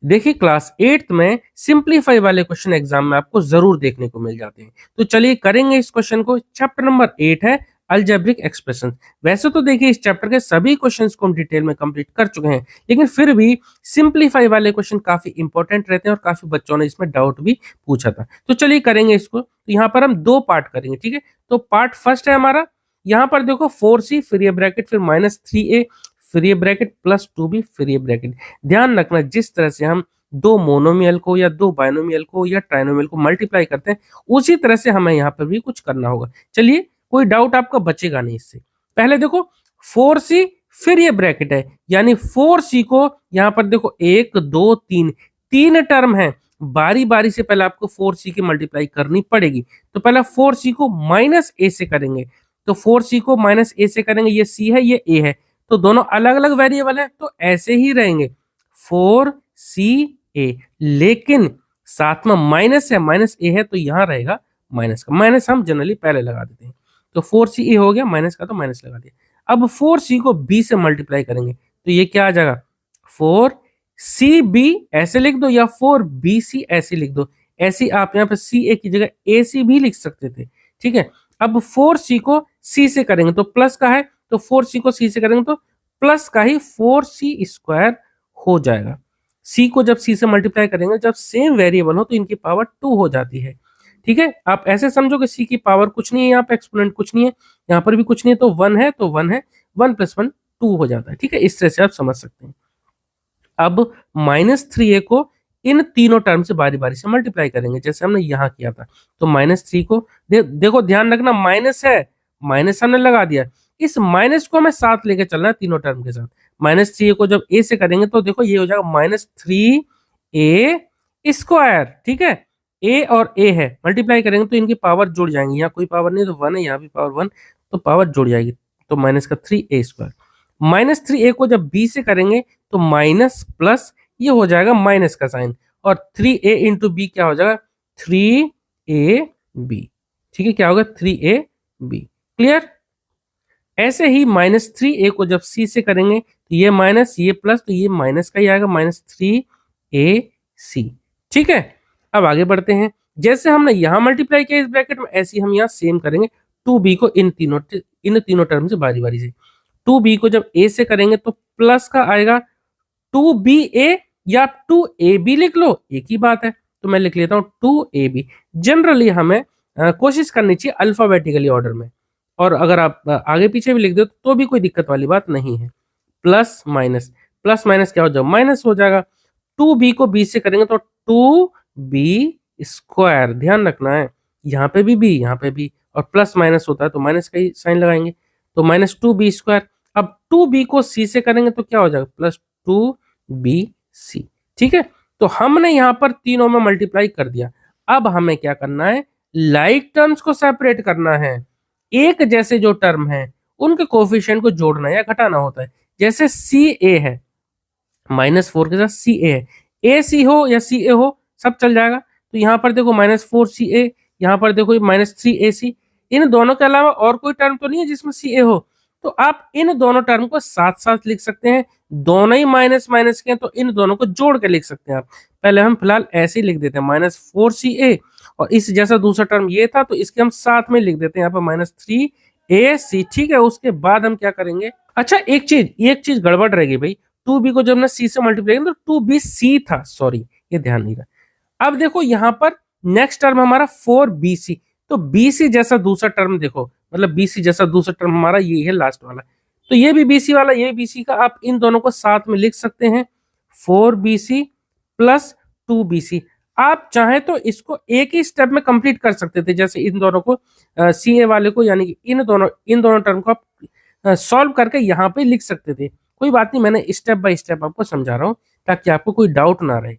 देखिए class 8th में simplify वाले क्वेश्चन एग्जाम में आपको जरूर देखने को मिल जाते हैं। तो चलिए करेंगे इस क्वेश्चन को। चैप्टर नंबर 8 है अलजेब्रिक एक्सप्रेशन। वैसे तो देखिए इस चैप्टर के सभी क्वेश्चंस को हम डिटेल में कंप्लीट कर चुके हैं, लेकिन फिर भी सिंप्लीफाई वाले क्वेश्चन काफी इंपॉर्टेंट रहते हैं और काफी बच्चों ने इसमें डाउट भी पूछा था। तो चलिए करेंगे इसको। तो यहाँ पर हम दो पार्ट करेंगे, ठीक है। तो पार्ट फर्स्ट है हमारा, यहाँ पर देखो 4c फिर ये ब्रैकेट फिर -3a फिर ये ब्रैकेट +2b फिर ये ब्रैकेट। ध्यान रखना जिस तरह से हम दो मोनोमियल को या दो बाइनोमियल को या ट्राइनोमियल को मल्टीप्लाई करते हैं, उसी तरह से हमें यहाँ पर भी कुछ करना होगा। चलिए कोई डाउट आपका बचेगा नहीं इससे। पहले देखो 4c फिर ये ब्रैकेट है, यानी 4c को यहाँ पर देखो 1 2 3 तीन टर्म है, बारी बारी से पहले आपको 4c की मल्टीप्लाई करनी पड़ेगी। तो पहले 4c को -a से करेंगे। तो 4c को -a से करेंगे, ये c है ये a है, तो दोनों अलग अलग वेरिएबल है तो ऐसे ही रहेंगे 4ca, लेकिन साथ में माइनस है, -a है तो यहाँ रहेगा माइनस का। माइनस हम जनरली पहले लगा देते हैं, तो 4ca हो गया, माइनस का तो माइनस लगा दिया। अब 4c को b से मल्टीप्लाई करेंगे तो ये क्या आ जाएगा 4cb ऐसे लिख दो या 4bc ऐसे लिख दो। ऐसी आप यहाँ पे ca की जगह ac भी लिख सकते थे, ठीक है। अब 4c को c से करेंगे तो प्लस का है, तो 4c को c से करेंगे तो प्लस का ही 4c² हो जाएगा। c को जब c से मल्टीप्लाई करेंगे, जब सेम वेरिएबल हो तो इनकी पावर 2 हो जाती है, ठीक है। आप ऐसे समझो कि c की पावर कुछ नहीं है, यहाँ पे एक्सपोनेंट कुछ नहीं है, यहाँ पर भी कुछ नहीं है, तो 1 है तो 1 है, 1 + 1 2 हो जाता है, ठीक है। इस तरह से आप समझ सकते हैं। अब -3a को इन तीनों टर्म से बारी बारी से मल्टीप्लाई करेंगे जैसे हमने यहाँ किया था। तो -3 को देखो ध्यान रखना माइनस है, माइनस हमने लगा दिया, इस माइनस को हमें साथ लेके चलना है तीनों टर्म के साथ। -3a को जब a से करेंगे तो देखो ये हो जाएगा -3a², ठीक है। a और a है, मल्टीप्लाई करेंगे तो इनकी पावर जुड़ जाएंगी, यहाँ कोई पावर नहीं तो 1 है, यहाँ भी पावर 1, तो पावर जुड़ जाएगी, तो -3a²। -3a को जब b से करेंगे तो माइनस प्लस ये हो जाएगा माइनस का साइन, और 3a इंटू बी क्या हो जाएगा 3ab, ठीक है। क्या होगा 3ab, क्लियर। ऐसे ही -3a को जब c से करेंगे तो ये माइनस ये प्लस, तो ये माइनस का ही आएगा -3ac, ठीक है। अब आगे बढ़ते हैं, जैसे हमने यहाँ मल्टीप्लाई किया इस ब्रैकेट में, ऐसे हम यहाँ सेम करेंगे 2b को इन तीनों टर्म से बारी बारी से। 2b को जब a से करेंगे तो प्लस का आएगा 2ba, या 2ab लिख लो, एक ही बात है, तो मैं लिख लेता हूँ 2ab। जनरली हमें कोशिश करनी चाहिए अल्फाबेटिकली ऑर्डर में, और अगर आप आगे पीछे भी लिख दो तो भी कोई दिक्कत वाली बात नहीं है। प्लस माइनस क्या हो जाएगा माइनस हो जाएगा। 2b को b से करेंगे तो 2b², ध्यान रखना है, यहाँ पे भी b यहाँ पे भी, और प्लस माइनस होता है तो माइनस का ही साइन लगाएंगे, तो -2b²। अब 2b को c से करेंगे तो क्या हो जाएगा +2bc, ठीक है। तो हमने यहाँ पर तीनों में मल्टीप्लाई कर दिया। अब हमें क्या करना है, लाइक टर्म्स को सेपरेट करना है। एक जैसे जो टर्म है उनके कोफिशिएंट को जोड़ना या घटाना होता है। जैसे ca है, -4 के साथ ca है, ac हो या ca हो सब चल जाएगा। तो यहाँ पर देखो -4ca, यहाँ पर देखो -3ac, इन दोनों के अलावा और कोई टर्म तो नहीं है जिसमें ca हो, तो आप इन दोनों टर्म को साथ साथ लिख सकते हैं। दोनों ही माइनस माइनस के हैं तो इन दोनों को जोड़ के लिख सकते हैं आप। पहले हम फिलहाल ऐसे ही लिख देते हैं -4ca, और इस जैसा दूसरा टर्म ये था तो इसके हम साथ में लिख देते हैं यहाँ पर -3ac, ठीक है। उसके बाद हम क्या करेंगे, अच्छा एक चीज गड़बड़ रहेगी भाई, 2b को जब ना c से मल्टीप्लाई तो 2bc था, सॉरी ये ध्यान नहीं रहा। अब देखो यहाँ पर नेक्स्ट टर्म हमारा 4bc, तो bc जैसा दूसरा टर्म देखो, मतलब bc जैसा दूसरा टर्म हमारा ये है लास्ट वाला, तो ये भी bc वाला ये bc का, आप इन दोनों को साथ में लिख सकते हैं 4bc + 2bc। आप चाहे तो इसको एक ही स्टेप में कंप्लीट कर सकते थे, जैसे इन दोनों को ca वाले को, यानी कि इन दोनों टर्म को आप सॉल्व करके यहाँ पे लिख सकते थे। कोई बात नहीं, मैंने स्टेप बाय स्टेप आपको समझा रहा हूँ ताकि आपको कोई डाउट ना रहे।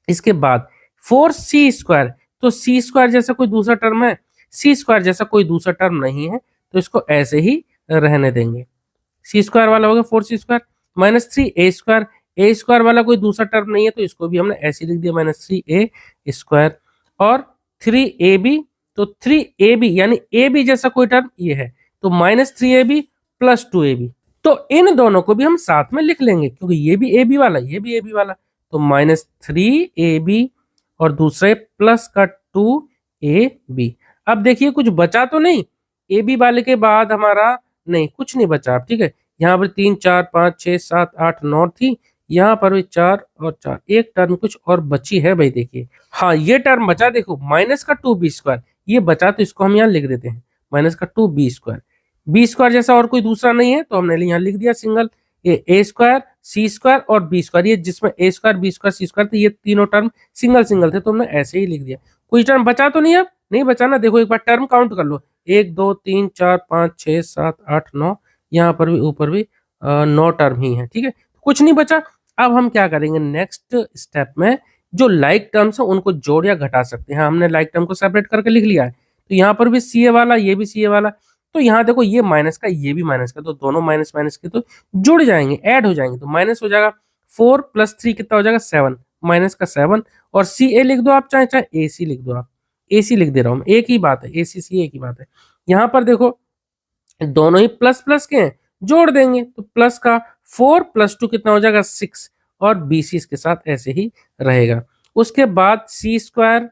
इसके बाद 4c², तो c² जैसा कोई दूसरा टर्म है, c² जैसा कोई दूसरा टर्म नहीं है, तो इसको ऐसे ही रहने देंगे। c² वाला हो गया 4c², -3a², a² वाला कोई दूसरा टर्म नहीं है तो इसको भी हमने ऐसे लिख दिया -3a², और 3ab, तो 3ab यानी ab जैसा कोई टर्म ये है, तो -3ab + 2ab, तो इन दोनों को भी हम साथ में लिख लेंगे क्योंकि ये भी ab वाला ये भी ab वाला, तो -3ab और दूसरे प्लस का 2ab। अब देखिए कुछ बचा तो नहीं, ए बी वाले के बाद हमारा नहीं कुछ नहीं बचा। ठीक है, यहाँ पर 3 4 5 6 7 8 9 थी, यहाँ पर भी 4 और 4, एक टर्म कुछ और बची है भाई। देखिए हाँ ये टर्म बचा, देखो माइनस का 2b², ये बचा तो इसको हम यहाँ लिख देते हैं माइनस का 2b²। b² जैसा और कोई दूसरा नहीं है तो हमने यहाँ लिख दिया सिंगल, ये a² c² और b², ये जिसमें a² b² c² थे, ये तीनों टर्म सिंगल सिंगल थे तो हमने ऐसे ही लिख दिया। कोई टर्म बचा तो नहीं, अब नहीं बचा ना। देखो एक बार टर्म काउंट कर लो, 1 2 3 4 5 6 7 8 9, यहाँ पर भी ऊपर भी 9 टर्म ही है। ठीक है, कुछ नहीं बचा। अब हम क्या करेंगे नेक्स्ट स्टेप में, जो लाइक टर्म्स है उनको जोड़ या घटा सकते हैं। हमने लाइक टर्म को सेपरेट करके लिख लिया है, तो यहाँ पर भी सी ए वाला, ये भी सी ए वाला, तो यहाँ देखो ये माइनस का ये भी माइनस का, तो दोनों माइनस माइनस के तो जुड़ जाएंगे, ऐड हो जाएंगे, तो माइनस हो जाएगा 4 + 3 कितना हो जाएगा 7, माइनस का 7। और सी ए लिख दो आप, चाहे चाहे ए सी लिख दो आप, ए सी लिख दे रहा हूँ, एक ही बात है, ए सी सी एक ही बात है। यहाँ पर देखो दोनों ही प्लस प्लस के हैं, जोड़ देंगे तो प्लस का 4 + 2 कितना हो जाएगा 6, और बी सी इसके साथ ऐसे ही रहेगा। उसके बाद c²,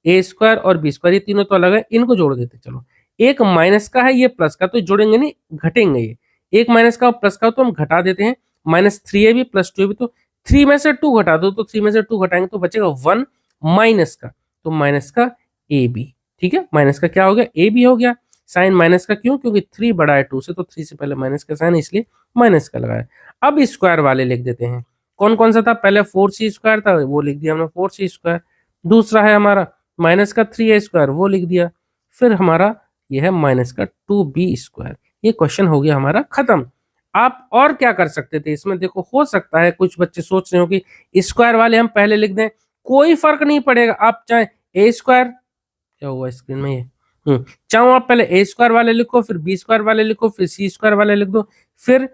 a² और b², ये तीनों तो अलग है, इनको जोड़ देते चलो। एक माइनस का है, ये प्लस का, तो जोड़ेंगे नहीं घटेंगे, ये एक माइनस का और प्लस का तो हम घटा देते हैं, -3ab + 2ab, तो 3 में से 2 घटा दो, तो 3 में से 2 घटाएंगे तो बचेगा 1 माइनस का, तो माइनस का ab। ठीक है, माइनस का क्या हो गया ab हो गया। साइन माइनस का क्यों, क्योंकि 3 बड़ा है 2 से, तो 3 से पहले माइनस का साइन, इसलिए माइनस का लगाया। अब स्क्वायर वाले लिख देते हैं, कौन कौन सा था, पहले 4c² था वो लिख दिया हमने 4c², दूसरा है हमारा माइनस का 3a², वो लिख दिया, फिर हमारा ये है माइनस का 2b²। ये क्वेश्चन हो गया हमारा खत्म। आप और क्या कर सकते थे इसमें, देखो हो सकता है कुछ बच्चे सोच रहे हो कि स्क्वायर वाले हम पहले लिख दें, कोई फर्क नहीं पड़ेगा। आप चाहे a², क्या हुआ स्क्रीन में ये, चाहो आप पहले a² वाले लिखो, फिर b² वाले लिखो, फिर c² वाले लिख दो, फिर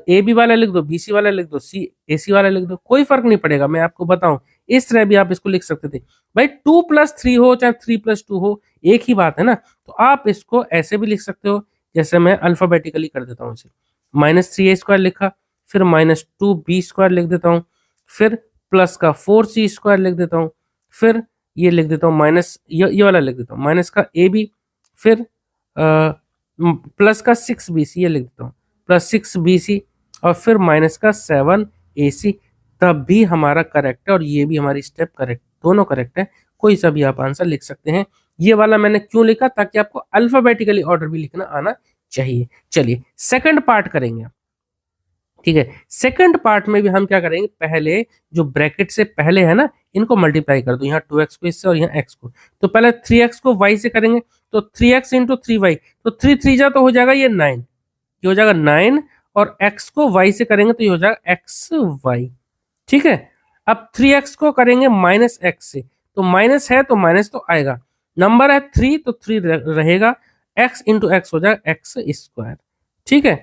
ए बी वाला लिख दो, बी सी वाला लिख दो, सी ए सी वाला लिख दो, कोई फर्क नहीं पड़ेगा। मैं आपको बताऊं इस तरह भी आप इसको लिख सकते थे भाई, 2 + 3 हो चाहे 3 + 2 हो, एक ही बात है ना। तो आप इसको ऐसे भी लिख सकते हो, जैसे मैं अल्फाबेटिकली कर देता हूँ इसे, -3a² लिखा, फिर -2b² लिख देता हूँ, फिर प्लस का 4c² लिख देता हूँ, फिर ये लिख देता हूँ माइनस, ये वाला लिख देता हूँ माइनस का ए बी, फिर प्लस का 6bc ये लिख देता हूँ, +6bc, और फिर माइनस का 7ac। तब भी हमारा करेक्ट है, और ये भी हमारी स्टेप करेक्ट, दोनों करेक्ट है, कोई सा भी आप आंसर लिख सकते हैं। ये वाला मैंने क्यों लिखा, ताकि आपको अल्फाबेटिकली ऑर्डर भी लिखना आना चाहिए। चलिए सेकंड पार्ट करेंगे आप। ठीक है, सेकंड पार्ट में भी हम क्या करेंगे, पहले जो ब्रैकेट से पहले है ना, इनको मल्टीप्लाई कर दो, यहाँ 2x को इससे और यहाँ x को, तो पहले 3x को y से करेंगे, तो 3x × 3y, तो 3 3 जा तो हो जाएगा ये 9, ये हो जाएगा 9, और x को y से करेंगे तो ये हो जाएगा xy। ठीक है, अब 3x को करेंगे -x से, तो माइनस है तो माइनस तो आएगा, नंबर है 3 तो 3 रहेगा, x × x हो जाएगा x²। ठीक है,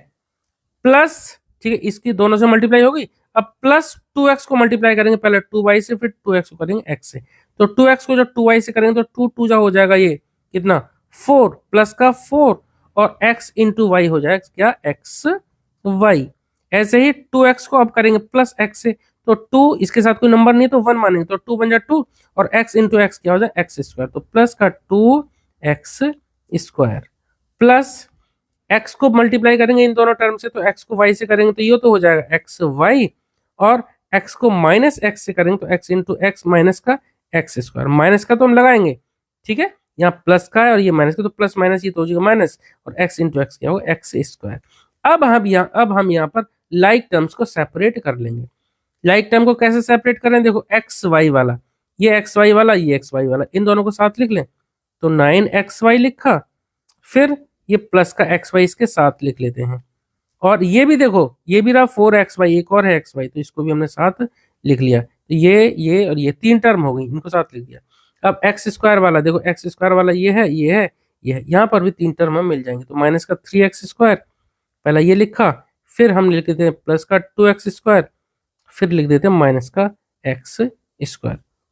प्लस, ठीक है, इसकी दोनों से मल्टीप्लाई होगी। अब प्लस 2x को मल्टीप्लाई करेंगे, पहले 2y से, फिर 2x को करेंगे x से, तो 2x को जब 2y से करेंगे तो 2 2 जा हो जाएगा ये कितना 4, प्लस का 4, और x × y हो जाएगा क्या xy। ऐसे ही 2x को अब करेंगे प्लस x से, तो 2 इसके साथ कोई नंबर नहीं है तो 1 मानेंगे, तो 2 बन जाए 2, और x × x क्या हो जाए x², तो प्लस का 2x², प्लस x को मल्टीप्लाई करेंगे इन दोनों टर्म से, तो x को y से करेंगे तो ये तो हो जाएगा xy, और x को -x से करेंगे तो x × x माइनस का x², माइनस का तो हम लगाएंगे। ठीक है, यहाँ प्लस का है और ये माइनस का, तो प्लस माइनस ये तो हो जाएगा माइनस, और x × x क्या होगा x²। अब हम यहाँ पर लाइक टर्म्स को सेपरेट कर लेंगे। लाइक टर्म को कैसे सेपरेट करें, देखो xy वाला, ये xy वाला, ये xy वाला, इन दोनों को साथ लिख लें, तो 9xy लिखा, फिर ये प्लस का xy इसके साथ लिख लेते हैं, और ये भी देखो ये भी रहा 4xy, एक और है xy, तो इसको भी हमने साथ लिख लिया, तो ये और ये 3 टर्म हो गई, इनको साथ लिख दिया। अब x² वाला देखो, x² वाला ये है, ये है, ये है, यहाँ पर भी 3 टर्म हम मिल जाएंगे, तो माइनस का 3x², पहला ये लिखा, फिर हम लिख देते हैं प्लस का 2x², फिर लिख देते हैं माइनस का x²,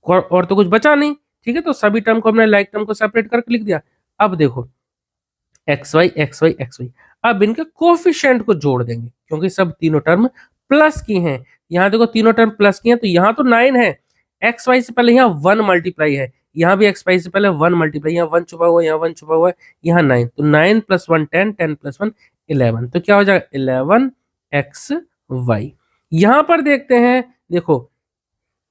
और तो कुछ बचा नहीं। ठीक है, तो सभी टर्म को हमने लाइक टर्म को सेपरेट करके लिख दिया। अब देखो xy xy xy, अब इनके कोफिशिएंट को जोड़ देंगे, क्योंकि सब तीनों टर्म प्लस की हैं, यहाँ देखो तीनों टर्म प्लस की हैं, तो यहाँ तो 9 है, एक्स वाई से पहले यहाँ 1 मल्टीप्लाई है, यहाँ भी एक्स वाई से पहले 1 मल्टीप्लाई, यहाँ 1 छुपा हुआ है, यहाँ 1 छुपा हुआ है, यहाँ 9, तो 9 + 1 10, 10 + 1 11, तो क्या हो जाएगा 11 एक्स वाई। यहाँ पर देखते हैं, देखो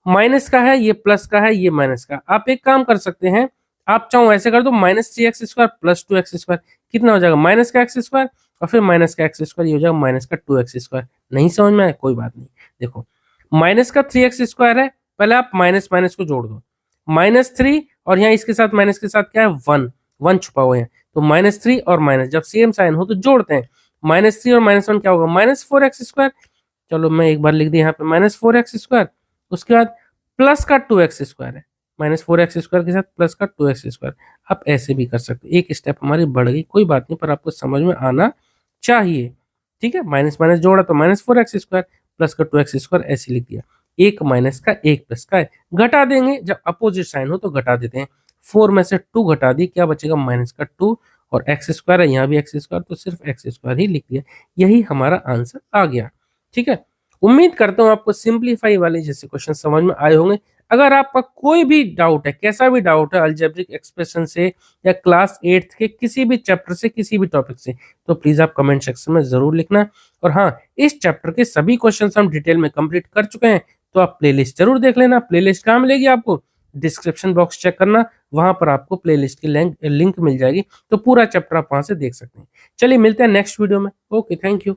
माइनस का है, ये प्लस का है, ये माइनस का। आप एक काम कर सकते हैं, आप चाहो ऐसे कर दो, -3x² + 2x², कितना हो जाएगा -का x² और फिर माइनस का x², ये हो जाएगा माइनस का 2x²। नहीं समझ में आया, कोई बात नहीं। देखो माइनस का 3x² है, पहले आप माइनस माइनस को जोड़ दो, -3 और यहाँ इसके साथ माइनस के साथ क्या है 1, 1 छुपा हुआ है, तो -3 और माइनस जब सेम साइन हो तो जोड़ते हैं, -3 और -1 क्या होगा -4x²। चलो मैं एक बार लिख दिया यहाँ पे -4x², उसके बाद प्लस का 2x² है, -4x² के साथ प्लस का 2x²। आप ऐसे भी कर सकते, एक स्टेप हमारी बढ़ गई, कोई बात नहीं, पर आपको समझ में आना चाहिए। ठीक है, माइनस माइनस जोड़ा तो -4x² प्लस का 2x² ऐसे लिख दिया। एक माइनस का एक प्लस का है, घटा देंगे जब अपोजिट साइन हो तो घटा देते हैं। 4 में से 2 घटा दी, क्या बचेगा -2 और x² है, यहाँ भी x², तो सिर्फ x² ही लिख दिया। यही हमारा आंसर आ गया। ठीक है, उम्मीद करता हूँ आपको सिंपलीफाई वाले जैसे क्वेश्चन समझ में आए होंगे। अगर आपका कोई भी डाउट है, कैसा भी डाउट है अलजेब्रिक एक्सप्रेशन से या क्लास 8 के किसी भी चैप्टर से, किसी भी टॉपिक से, तो प्लीज आप कमेंट सेक्शन में जरूर लिखना। और हाँ, इस चैप्टर के सभी क्वेश्चंस हम डिटेल में कंप्लीट कर चुके हैं, तो आप प्लेलिस्ट जरूर देख लेना। प्लेलिस्ट कहाँ मिलेगी आपको, डिस्क्रिप्शन बॉक्स चेक करना, वहां पर आपको प्लेलिस्ट की लिंक मिल जाएगी, तो पूरा चैप्टर आप वहां से देख सकते हैं। चलिए मिलते हैं नेक्स्ट वीडियो में। Okay, thank you.